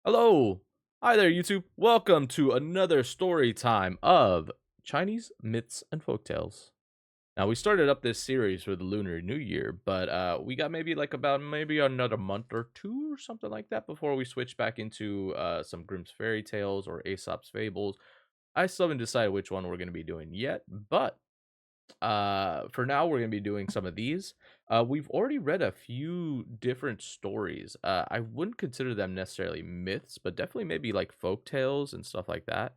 Hello. Hi there, YouTube. Welcome to another story time of Chinese myths and folktales. Now, we started up this series for the Lunar New Year, but we got maybe another month or two or something like that before we switch back into some Grimm's fairy tales or Aesop's fables. I still haven't decided which one we're going to be doing yet, but for now, we're gonna be doing some of these. We've already read a few different stories. I wouldn't consider them necessarily myths, but definitely maybe like folk tales and stuff like that.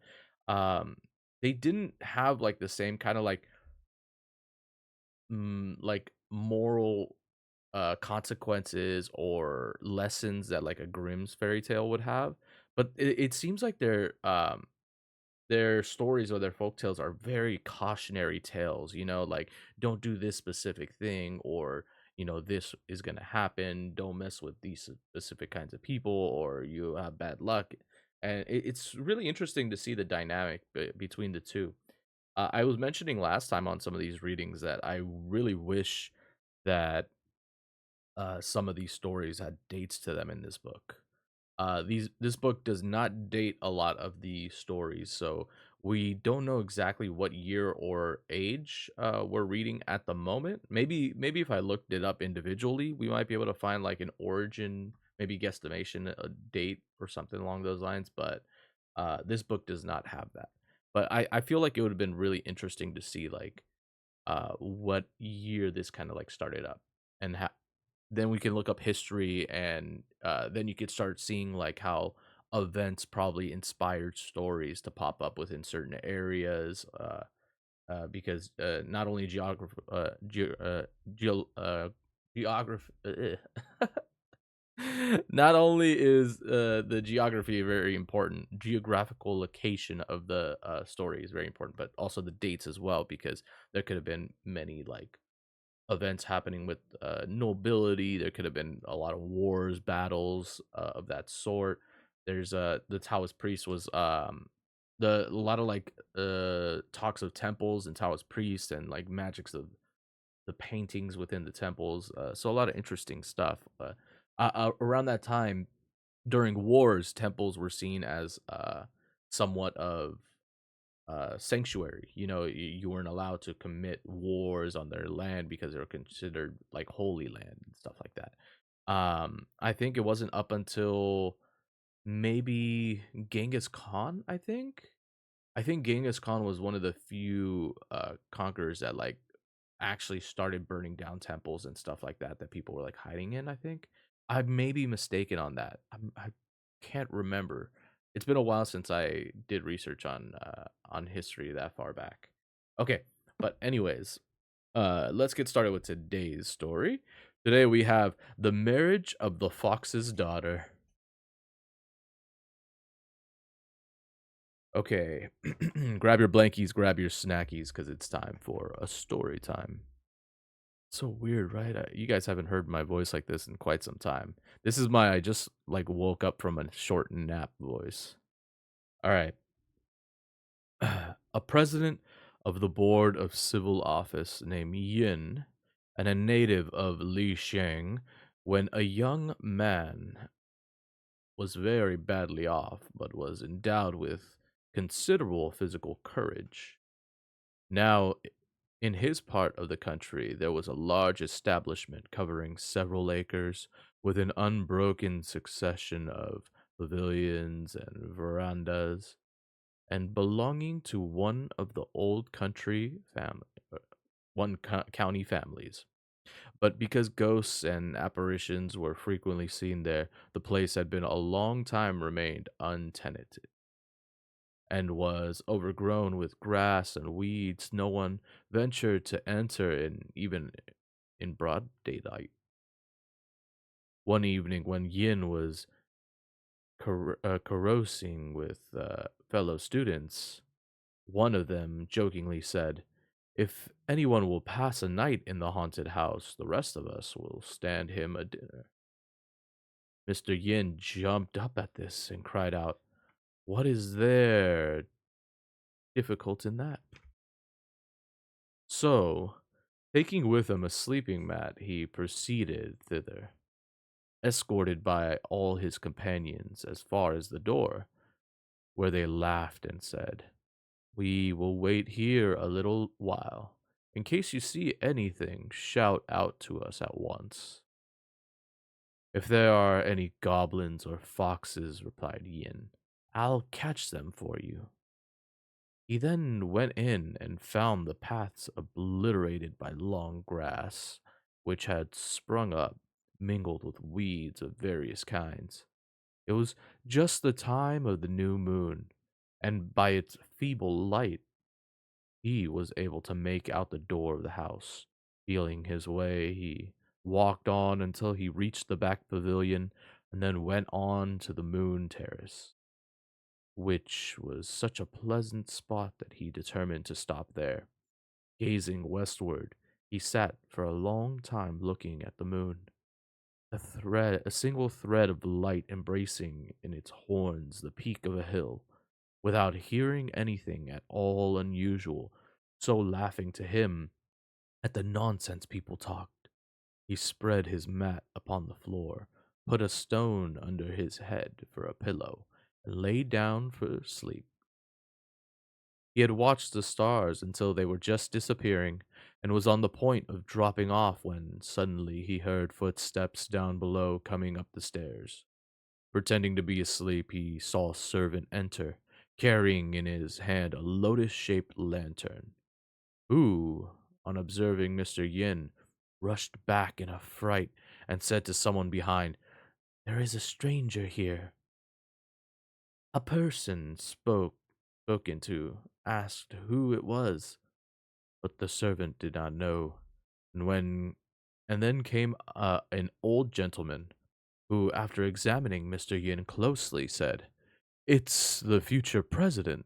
Um, they didn't have like the same kind of like moral consequences or lessons that like a Grimm's fairy tale would have. But it seems like their stories or their folk tales are very cautionary tales, like don't do this specific thing, or this is going to happen, don't mess with these specific kinds of people, or you have bad luck. And it's really interesting to see the dynamic between the two. I was mentioning last time on some of these readings that I really wish that some of these stories had dates to them in this book. This book does not date a lot of the stories, so we don't know exactly what year or age we're reading at the moment. Maybe if I looked it up individually, we might be able to find like an origin, maybe guesstimation, a date or something along those lines. But this book does not have that. But I feel like it would have been really interesting to see like what year this kind of like started up, and then we can look up history, and then you could start seeing like how events probably inspired stories to pop up within certain areas, because not only geography not only is the geography very important, geographical location of the story is very important, but also the dates as well, because there could have been many like events happening with nobility. There could have been a lot of wars, battles of that sort. There's the Taoist priest was the a lot of like talks of temples and Taoist priests and like magics of the paintings within the temples. So a lot of interesting stuff. Around that time, during wars, temples were seen as somewhat of sanctuary. You weren't allowed to commit wars on their land because they were considered like holy land and stuff like that. I think it wasn't up until maybe Genghis Khan. I think Genghis Khan was one of the few conquerors that like actually started burning down temples and stuff like that that people were like hiding in. I think I may be mistaken on that. I can't remember. It's been a while since I did research on history that far back. Okay, but anyways, let's get started with today's story. Today we have the marriage of the fox's daughter. Okay, grab your blankies, grab your snackies, because it's time for a story time. So weird, right? You guys haven't heard my voice like this in quite some time. This is my I just like woke up from a short nap voice. All right. A president of the board of civil office named Yin and a native of Li Sheng, when a young man was very badly off but was endowed with considerable physical courage. Now, in his part of the country, there was a large establishment covering several acres with an unbroken succession of pavilions and verandas, and belonging to one of the old country family, county families. But because ghosts and apparitions were frequently seen there, the place had been a long time remained untenanted and was overgrown with grass and weeds. No one ventured to enter in, even in broad daylight. One evening, when Yin was carousing with fellow students, one of them jokingly said, "If anyone will pass a night in the haunted house, the rest of us will stand him a dinner." Mr. Yin jumped up at this and cried out, "What is there difficult in that?" So, taking with him a sleeping mat, he proceeded thither. escorted by all his companions as far as the door, where they laughed and said, "We will wait here a little while. In case you see anything, shout out to us at once." "If there are any goblins or foxes," replied Yin, "I'll catch them for you." He then went in and found the paths obliterated by long grass, which had sprung up, mingled with weeds of various kinds. It was just the time of the new moon, and by its feeble light, he was able to make out the door of the house. Feeling his way, he walked on until he reached the back pavilion and then went on to the moon terrace, which was such a pleasant spot that he determined to stop there. Gazing westward, he sat for a long time looking at the moon. A single thread of light embracing in its horns the peak of a hill, without hearing anything at all unusual, so laughing to him at the nonsense people talked. He spread his mat upon the floor, put a stone under his head for a pillow, and lay down for sleep. He had watched the stars until they were just disappearing, and was on the point of dropping off when suddenly he heard footsteps down below coming up the stairs. Pretending to be asleep, he saw a servant enter, carrying in his hand a lotus shaped lantern, who, on observing Mr. Yin, rushed back in a fright and said to someone behind, "There is a stranger here." A person spoken to asked who it was, but the servant did not know. And when and then came an old gentleman who, after examining Mr. Yin closely, said, "It's the future president.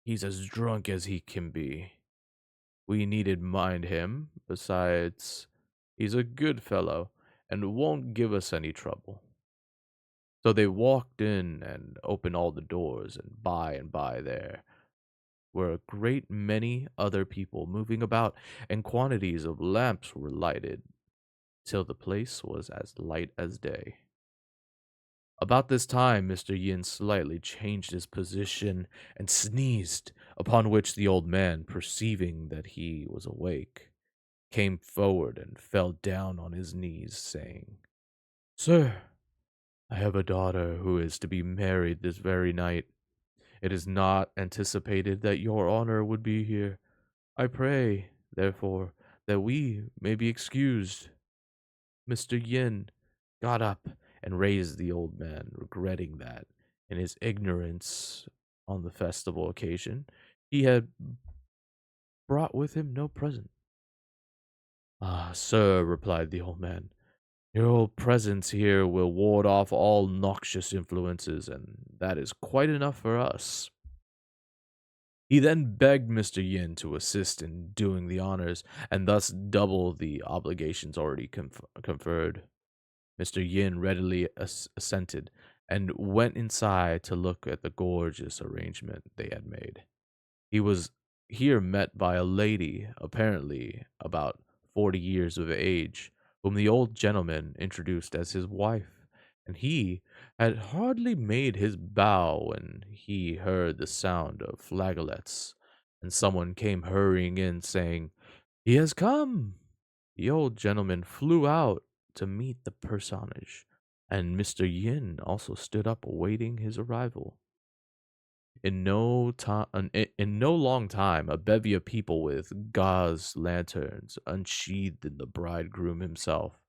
He's as drunk as he can be. We needn't mind him. Besides, he's a good fellow and won't give us any trouble." So they walked in and opened all the doors, and by there were a great many other people moving about, and quantities of lamps were lighted, till the place was as light as day. About this time, Mr. Yin slightly changed his position and sneezed, upon which the old man, perceiving that he was awake, came forward and fell down on his knees, saying, "Sir, I have a daughter who is to be married this very night. It is not anticipated that your honor would be here. I pray, therefore, that we may be excused." Mr. Yin got up and raised the old man, regretting that, in his ignorance on the festival occasion, he had brought with him no present. "Ah, sir," replied the old man, "your presence here will ward off all noxious influences, and that is quite enough for us." He then begged Mr. Yin to assist in doing the honors, and thus double the obligations already conferred. Mr. Yin readily assented, and went inside to look at the gorgeous arrangement they had made. He was here met by a lady, apparently about 40 years of age, whom the old gentleman introduced as his wife, and he had hardly made his bow when he heard the sound of flageolets, and someone came hurrying in, saying, "He has come." The old gentleman flew out to meet the personage, and Mr. Yin also stood up awaiting his arrival. In no long time, a bevy of people with gauze lanterns unsheathed in the bridegroom himself,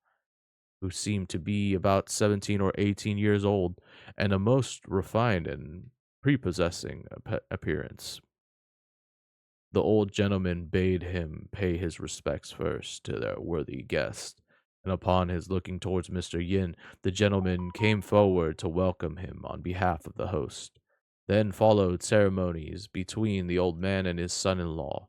who seemed to be about 17 or 18 years old, and a most refined and prepossessing appearance. The old gentleman bade him pay his respects first to their worthy guest, and upon his looking towards Mr. Yin, the gentleman came forward to welcome him on behalf of the host. Then followed ceremonies between the old man and his son-in-law,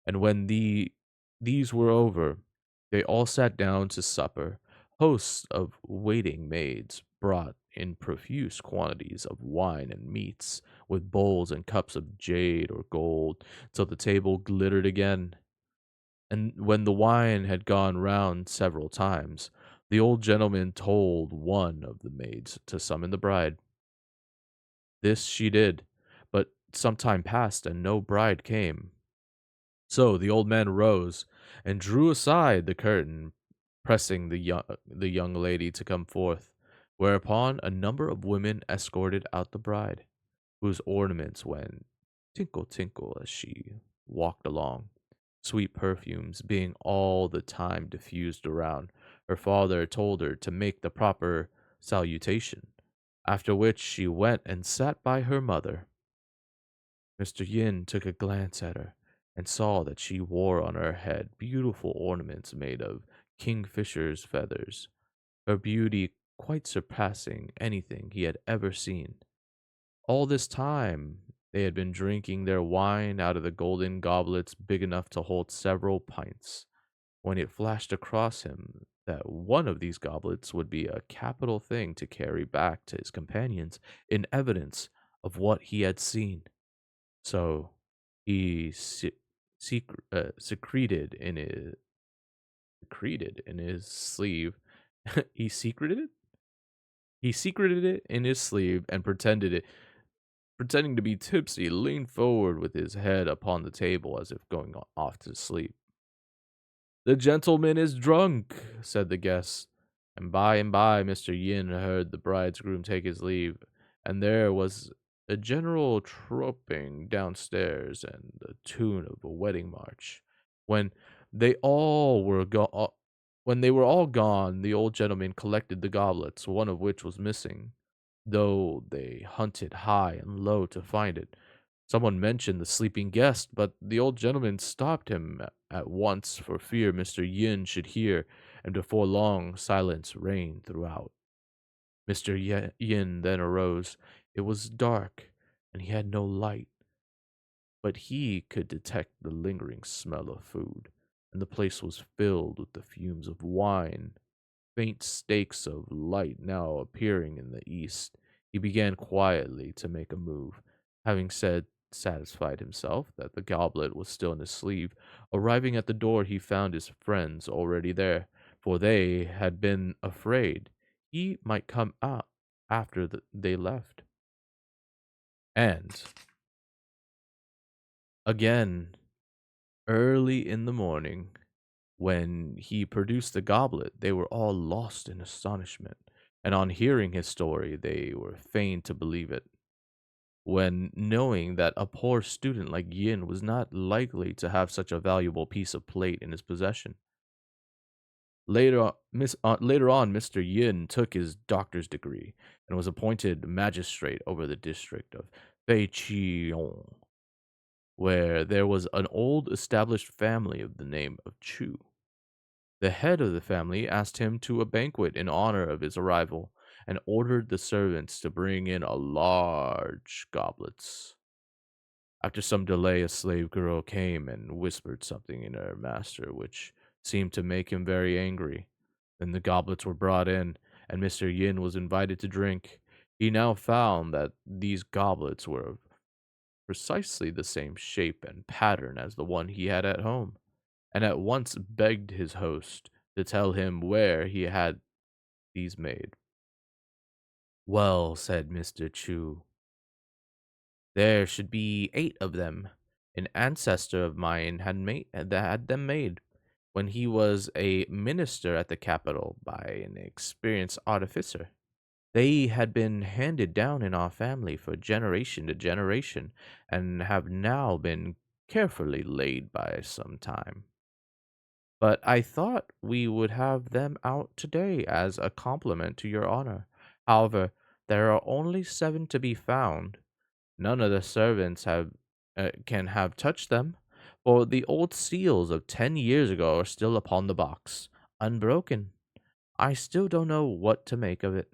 and when these were over, they all sat down to supper. Hosts of waiting maids brought in profuse quantities of wine and meats, with bowls and cups of jade or gold, till the table glittered again. And when the wine had gone round several times, The old gentleman told one of the maids to summon the bride. This she did, but some time passed and no bride came. So the old man rose and drew aside the curtain, pressing the young lady to come forth, whereupon a number of women escorted out the bride, whose ornaments went tinkle tinkle as she walked along, sweet perfumes being all the time diffused around. Her father told her to make the proper salutation, after which she went and sat by her mother. Mr. Yin took a glance at her and saw that she wore on her head beautiful ornaments made of kingfisher's feathers, her beauty quite surpassing anything he had ever seen. All this time, they had been drinking their wine out of the golden goblets big enough to hold several pints, when it flashed across him that one of these goblets would be a capital thing to carry back to his companions in evidence of what he had seen. So he secreted in his sleeve. he secreted it. He secreted it in his sleeve and pretending to be tipsy, leaned forward with his head upon the table as if going off to sleep. The gentleman is drunk, said the guest, and by Mr. Yin heard the bridegroom take his leave, and there was a general troping downstairs and the tune of a wedding march. When they all were gone, when they were all gone, the old gentleman collected the goblets, one of which was missing, though they hunted high and low to find it. Someone mentioned the sleeping guest, but the old gentleman stopped him at once for fear Mr. Yin should hear, and before long silence reigned throughout. Mr. Yin then arose. It was dark, and he had no light, but he could detect the lingering smell of food, and the place was filled with the fumes of wine. Faint stakes of light now appearing in the east, he began quietly to make a move. Having satisfied himself that the goblet was still in his sleeve, arriving at the door, he found his friends already there, for they had been afraid he might come out after they left. And again, early in the morning, when he produced the goblet, they were all lost in astonishment, and on hearing his story, they were fain to believe it. When knowing that a poor student like Yin was not likely to have such a valuable piece of plate in his possession. Later on, Mr. Yin took his doctor's degree and was appointed magistrate over the district of Feiqiong, where there was an old established family of the name of Chu. The head of the family asked him to a banquet in honor of his arrival and ordered the servants to bring in a large goblets. After some delay, a slave girl came and whispered something in her master, which seemed to make him very angry. Then the goblets were brought in, and Mr. Yin was invited to drink. He now found that these goblets were of precisely the same shape and pattern as the one he had at home, and at once begged his host to tell him where he had these made. Well, said Mr. Chu, there should be 8 of them. An ancestor of mine had them made when he was a minister at the capital by an experienced artificer. They had been handed down in our family for generation to generation, and have now been carefully laid by some time. But I thought we would have them out today as a compliment to your honor. However, there are only 7 to be found. None of the servants can have touched them, for the old seals of 10 years ago are still upon the box, unbroken. I still don't know what to make of it.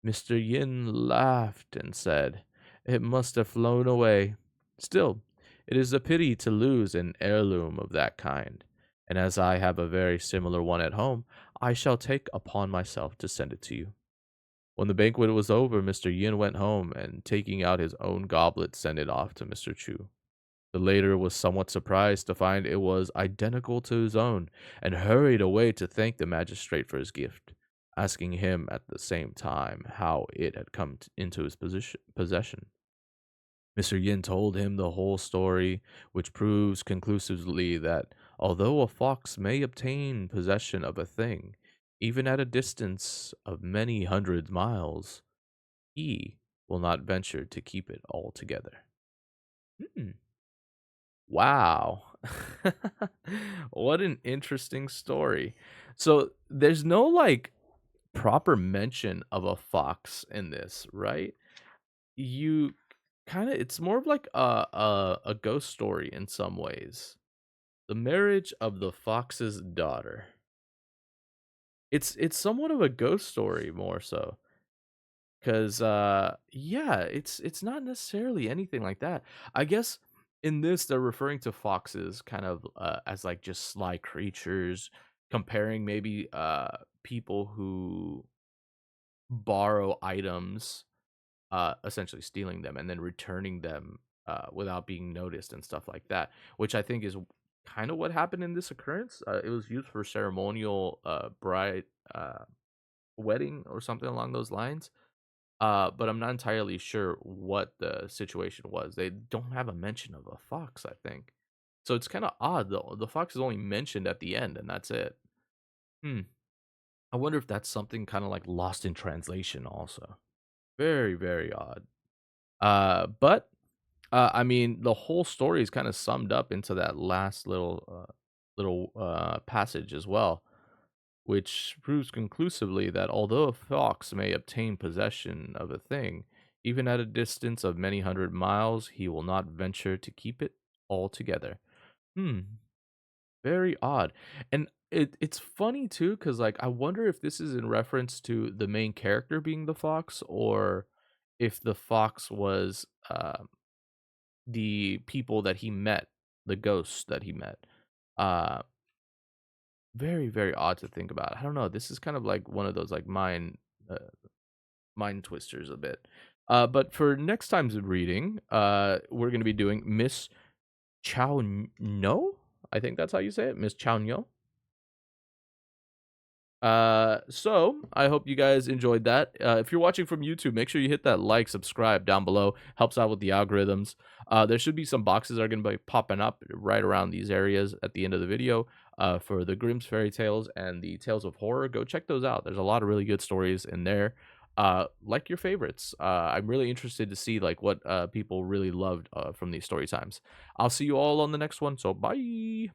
Mr. Yin laughed and said, it must have flown away. Still, it is a pity to lose an heirloom of that kind, and as I have a very similar one at home, I shall take upon myself to send it to you. When the banquet was over, Mr. Yin went home and, taking out his own goblet, sent it off to Mr. Chu. The latter was somewhat surprised to find it was identical to his own, and hurried away to thank the magistrate for his gift. asking him at the same time how it had come into his possession. Mr. Yin told him the whole story, which proves conclusively that although a fox may obtain possession of a thing, even at a distance of many hundred miles, he will not venture to keep it altogether. Hmm. Wow. What an interesting story. So there's no like proper mention of a fox in this, right? You kind of it's more of like a ghost story in some ways. The marriage of the fox's daughter. It's somewhat of a ghost story more so. Cause yeah, it's not necessarily anything like that. I guess in this they're referring to foxes kind of as like just sly creatures, comparing maybe people who borrow items, essentially stealing them and then returning them without being noticed and stuff like that, which I think is kind of what happened in this occurrence. It was used for ceremonial bride wedding or something along those lines. But I'm not entirely sure what the situation was. They don't have a mention of a fox, I think. So it's kind of odd though. The fox is only mentioned at the end and that's it. Hmm. I wonder if that's something kind of like lost in translation also. Very, very odd. But I mean, the whole story is kind of summed up into that last little passage as well, which proves conclusively that although a fox may obtain possession of a thing, even at a distance of many hundred miles, he will not venture to keep it altogether. Hmm, very odd. And it's funny too, because like I wonder if this is in reference to the main character being the fox, or if the fox was the people that he met, the ghosts that he met. Uh very, very odd to think about. I don't know. This is kind of like one of those like uh, mind twisters a bit. But for next time's reading, we're going to be doing Miss Chao No. I think that's how you say it, Miss Chao No. So I hope you guys enjoyed that. If you're watching from YouTube, make sure you hit that like, subscribe down below. Helps out with the algorithms. There should be some boxes that are going to be popping up right around these areas at the end of the video. For the Grimm's fairy tales and the tales of horror, go check those out. There's a lot of really good stories in there. Like your favorites. I'm really interested to see like what people really loved from these story times. I'll see you all on the next one. So bye.